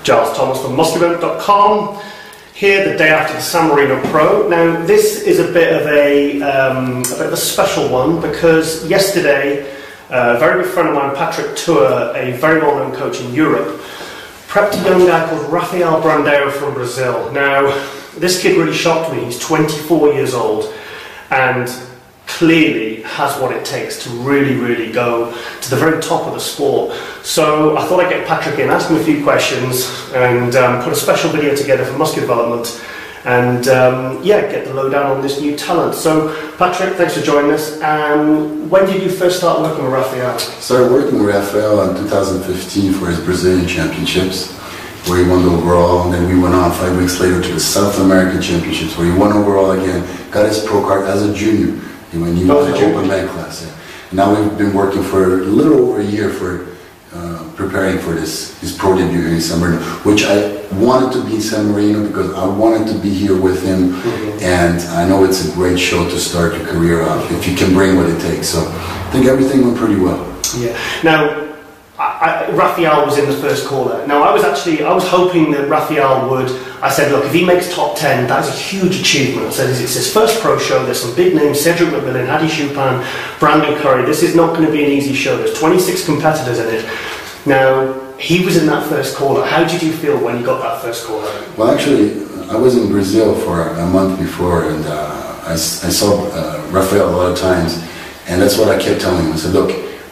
Giles Thomas from muscleevent.com. Here the day after the San Marino Pro. Now this is a bit of a special one because yesterday a very good friend of mine, Patrick Tuor, a very well-known coach in Europe, prepped a young guy called Rafael Brandao from Brazil. Now this kid really shocked me. He's 24 years old and clearly has what it takes to really go to the very top of the sport. So I thought I'd get Patrick in, ask him a few questions and put a special video together for muscle development and get the lowdown on this new talent. So Patrick, thanks for joining us. When did you first start working with Rafael? Started working with Rafael in 2015 for his Brazilian Championships, where he won the overall, and then we went on 5 weeks later to the South American Championships, where he won overall again, got his pro card as a junior. When he was in the open leg class. Yeah. Now we've been working for a little over a year for preparing for his pro debut here in San Marino, which I wanted to be in San Marino because I wanted to be here with him, and I know it's a great show to start your career off if you can bring what it takes. So I think everything went pretty well. Yeah. Now, Rafael was in the first call-out. Now I was hoping that Rafael would, I said, look, if he makes top 10, that's a huge achievement. I said, it's his first pro show, there's some big names, Cedric McMillan, Hadi Choopan, Brandon Curry. This is not going to be an easy show. There's 26 competitors in it. Now, he was in that first call-out. How did you feel when you got that first call-out? Well, actually, I was in Brazil for a month before, and I saw Rafael a lot of times, and that's what I kept telling him. I said, look,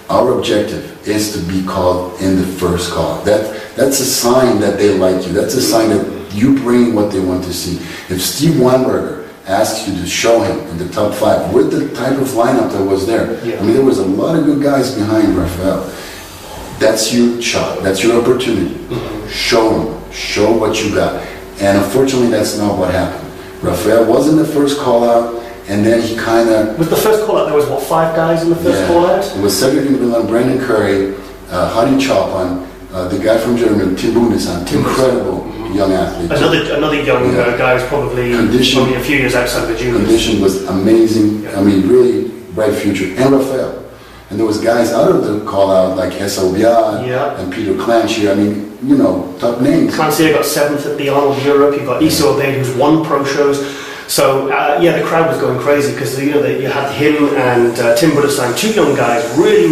our objective is to be called in the first call. That's a sign that they like you. That's a sign that you bring what they want to see. If Steve Weinberger asks you to show him in the top 5 with the type of lineup that was there, I mean, there was a lot of good guys behind Rafael. That's your shot. That's your opportunity. Show him. Show what you got. And unfortunately, that's not what happened. Rafael was in the first call out, and then he kind of... With the first call-out, there was, what, 5 guys in the first call-out? It was Cedric McMillan, Brandon Curry, Hadi Choopan, the guy from Germany, Tim Bundesan, incredible young athlete. Another young guy who's probably a few years outside of the juniors. Condition was amazing. Yeah. I mean, really bright future. And Rafael. And there was guys out of the call-out like Essa and Peter Clancy. I mean, you know, top names. Clancy got 7th at the Arnold Europe. You've got Issa Obey, who's won pro shows. So the crowd was going crazy because you had him and Tim Bundesan, 2 young guys, really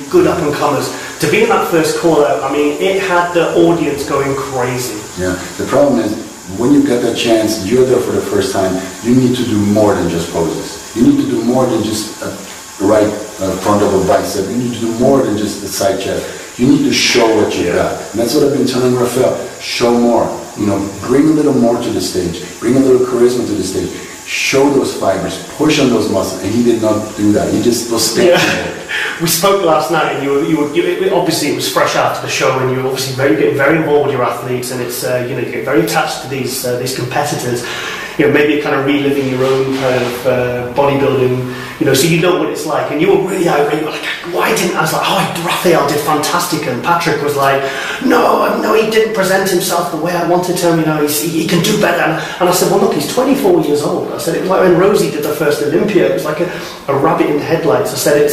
good up and comers. To be in that first call out, I mean, it had the audience going crazy. Yeah, the problem is when you get that chance, you're there for the first time. You need to do more than just poses. You need to do more than just right front of a bicep. You need to do more than just the side chest. You need to show what you got. And that's what I've been telling Rafael. Show more. You know, bring a little more to the stage. Bring a little charisma to the stage. Show those fibers. Push on those muscles. And he did not do that. He just was standing there. We spoke last night, and you obviously it was fresh after the show, and you were obviously getting very involved with your athletes, and it's you get very attached to these competitors. You know, maybe kind of reliving your own kind of bodybuilding. You know, so you know what it's like, and you were really irate. Like, why didn't I was like, oh, Rafael did fantastic, and Patrick was like, no, he didn't present himself the way I wanted to. You know, he can do better. And I said, well, look, he's 24 years old. I said, it, when Rosie did the first Olympia, it was like a rabbit in the headlights. I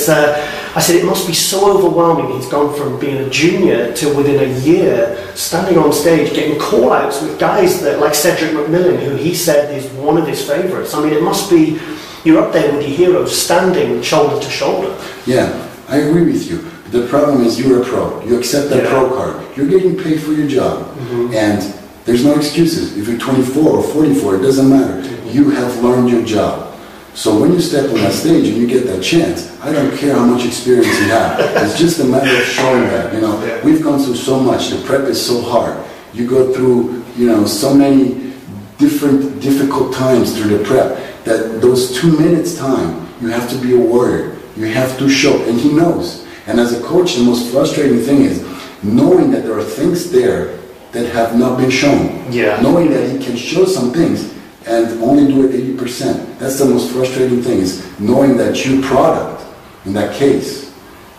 said, it must be so overwhelming. He's gone from being a junior to within a year standing on stage, getting call-outs with guys that like Cedric McMillan, who he said is one of his favourites. I mean, it must be. You're up there with your heroes, standing shoulder to shoulder. Yeah, I agree with you. The problem is you're a pro. You accept that pro card. You're getting paid for your job. And there's no excuses. If you're 24 or 44, it doesn't matter. You have learned your job. So when you step on that stage and you get that chance, I don't care how much experience you have. It's just a matter of showing that. You know, we've gone through so much. The prep is so hard. You go through, you know, so many difficult times through the prep. That those 2 minutes time, you have to be a warrior. You have to show, and he knows. And as a coach, the most frustrating thing is knowing that there are things there that have not been shown. Yeah. Knowing that he can show some things and only do it 80%. That's the most frustrating thing, is knowing that your product, in that case,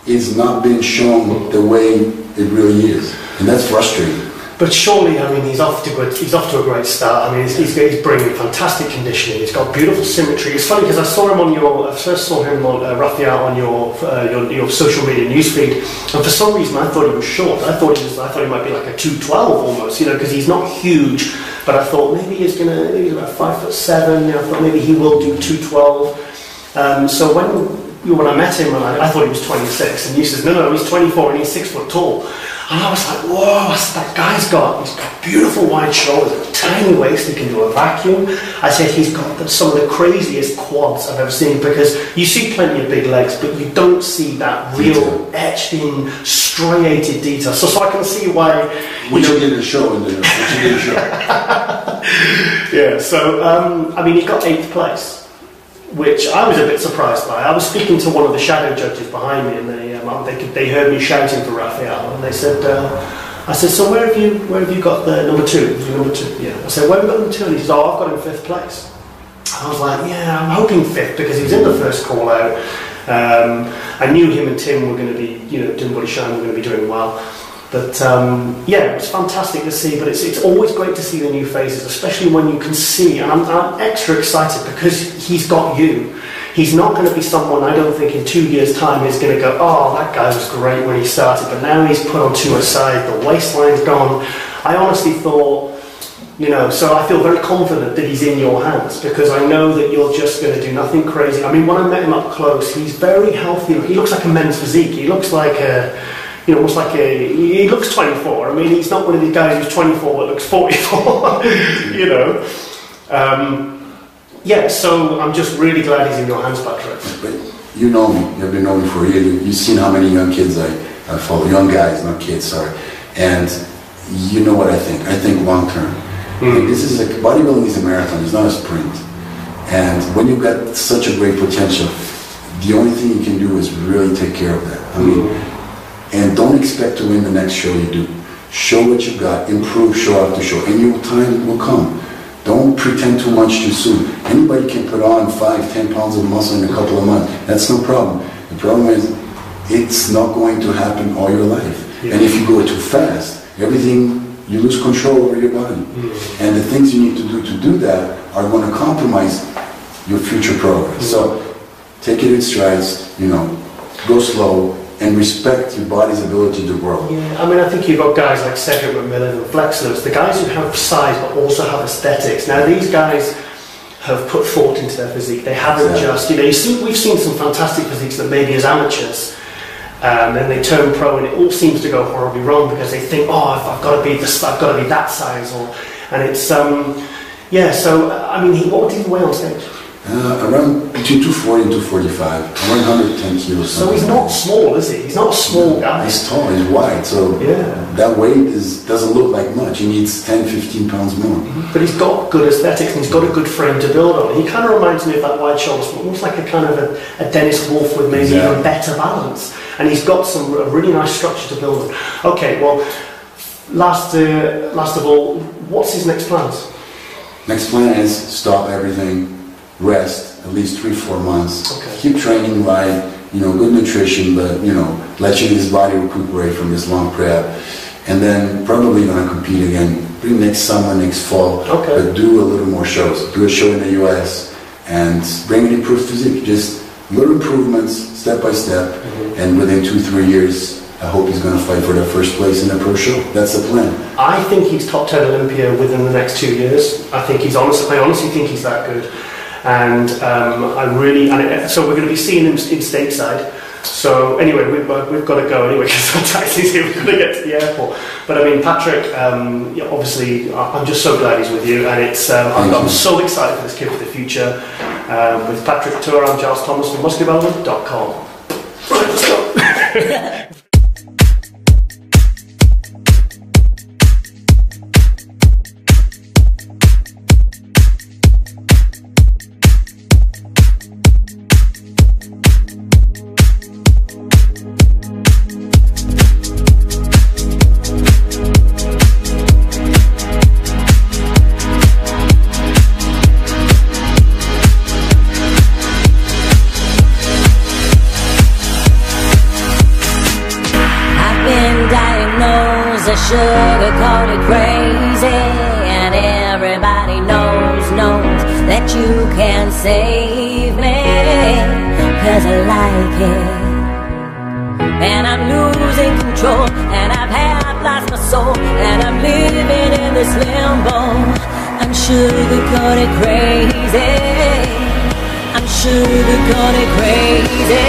is not being shown the way it really is. And that's frustrating. But surely, I mean, he's off to a great start. I mean, he's bringing fantastic conditioning. He's got beautiful symmetry. It's funny because I first saw him on Rafael on your social media newsfeed, and for some reason I thought he was short. I thought he might be like a 212 almost, you know, because he's not huge. But I thought maybe he's about 5'7". You know, I thought maybe he will do 212. So when I met him, I thought he was 26, and he says, no, he's 24 and he's 6 foot tall. And I was like, whoa, that guy's got beautiful wide shoulders, a tiny waist, he can do a vacuum. I said he's got some of the craziest quads I've ever seen, because you see plenty of big legs, but you don't see that real etched in, striated detail. So I can see why... We should get a show in there. Yeah, so, I mean, he got 8th place, which I was a bit surprised by. I was speaking to one of the shadow judges behind me, and they heard me shouting for Rafael, and they said, I said, so where have you got the number 2? Number 2, yeah. I said, where have you got number 2? And he said, oh, I've got him 5th place. I was like, yeah, I'm hoping 5th, because he was in the first call out. I knew him and Tim were going to be, you know, Tim Body Shine were going to be doing well. But yeah, it was fantastic to see. But it's always great to see the new faces, especially when you can see. And I'm extra excited because he's got you. He's not going to be someone, I don't think, in 2 years' time is going to go, oh, that guy was great when he started, but now he's put on too much side, the waistline's gone. I honestly thought, you know, so I feel very confident that he's in your hands, because I know that you're just going to do nothing crazy. I mean, when I met him up close, he's very healthy. He looks like a men's physique. He looks like a... You know, almost like he looks 24. I mean, he's not one of these guys who's 24 but looks 44, you know. Yeah, so I'm just really glad he's in your hands, Patrick. But you know me, you've been knowing me for a year. You've seen how many young kids I follow, young guys, not kids, sorry. And you know what I think. I think long term. Like, this is bodybuilding is a marathon, it's not a sprint. And when you've got such a great potential, the only thing you can do is really take care of that. I mean, and don't expect to win the next show you do. Show what you got, improve show after show, and your time will come. Don't pretend too much too soon. Anybody can put on 5-10 pounds of muscle in a couple of months. That's no problem. The problem is, it's not going to happen all your life. Yeah. And if you go too fast, everything, you lose control over your body. And the things you need to do that are going to compromise your future progress. So take it in strides, you know, go slow, and respect your body's ability to grow. Yeah, I mean, I think you've got guys like Cedric McMillan and Flexless, the guys who have size but also have aesthetics. Now, these guys have put thought into their physique. They haven't just, you know, we've seen some fantastic physiques that maybe as amateurs, then they turn pro and it all seems to go horribly wrong because they think, oh, I've got to be this, I've got to be that size, and it's yeah. So I mean, what did he weigh on stage? Around between 240 and 245, around 110 kilos. So he's not small, is he? He's not a small guy. He's tall, he's wide, so yeah. That weight doesn't look like much. He needs 10-15 pounds more. But he's got good aesthetics and he's got a good frame to build on. He kind of reminds me of that wide shoulders, almost like a kind of a Dennis Wolf with maybe even better balance. And he's got a really nice structure to build on. Okay, well, last of all, what's his next plans? Next plan is stop everything. Rest at least 3-4 months. Okay. Keep training right, you know, good nutrition, but you know, letting his body recuperate from this long prep, and then probably gonna compete again. Maybe next summer, next fall. Okay. But do a little more shows. Do a show in the US and bring an improved physique. Just little improvements, step by step, and within 2-3 years, I hope he's gonna fight for that first place in a pro show. That's the plan. I think he's top 10 Olympia within the next 2 years. I honestly think he's that good. And so we're going to be seeing him in stateside. So anyway, we've got to go anyway because our taxi's here. We've got to get to the airport. But I mean, Patrick, obviously, I'm just so glad he's with you, and I'm so excited for this kid for the future. With Patrick Tuor, I'm Giles Thomas from muscledevelopment.com. Right, let's go. 'cause I sugar-coated crazy, and everybody knows that you can't save me, 'cause I like it. And I'm losing control, and I've half lost my soul, and I'm living in this limbo. I'm sugar-coated crazy, I'm sugar-coated crazy.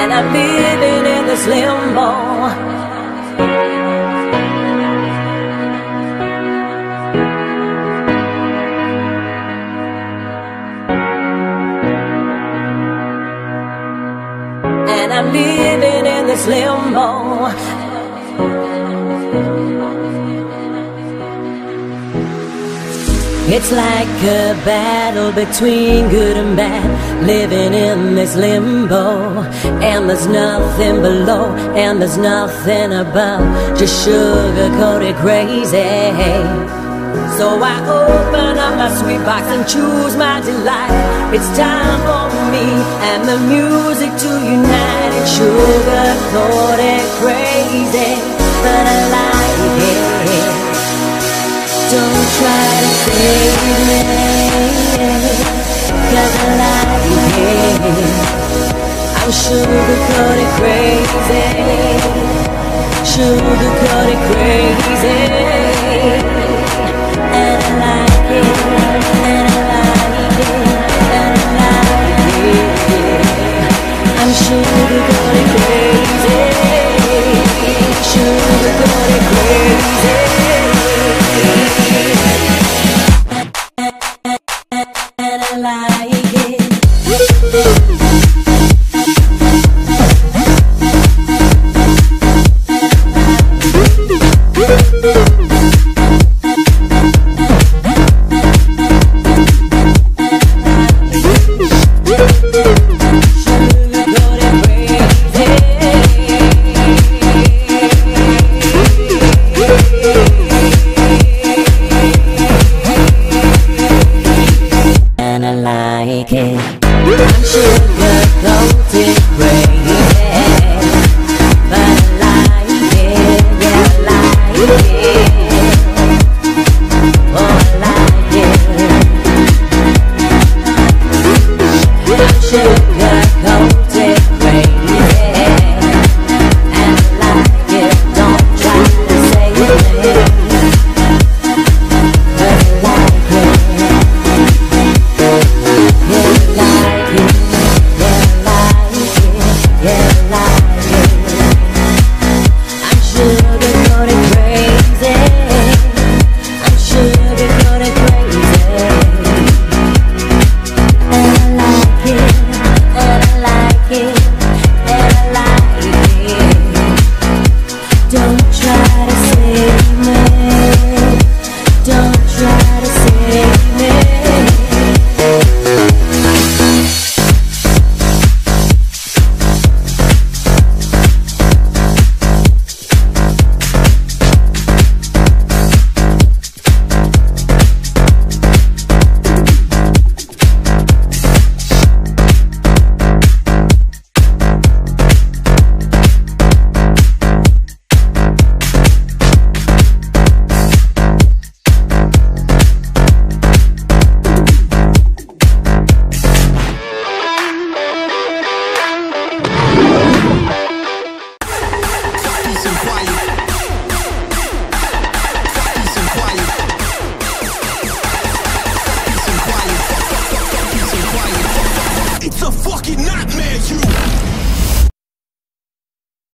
And I'm living in this limbo. And I'm living in this limbo. It's like a battle between good and bad, living in this limbo. And there's nothing below, and there's nothing above, just sugar-coated crazy. So I open up my sweet box and choose my delight. It's time for me and the music to unite. It's sugar-coated crazy, but I like it. Don't try to save me, 'cause I like it. I'm sugar-coated crazy, sugar-coated crazy. And I like it, and I like it, and I like it. I'm sugar-coated crazy, sugar-coated crazy. And I like it.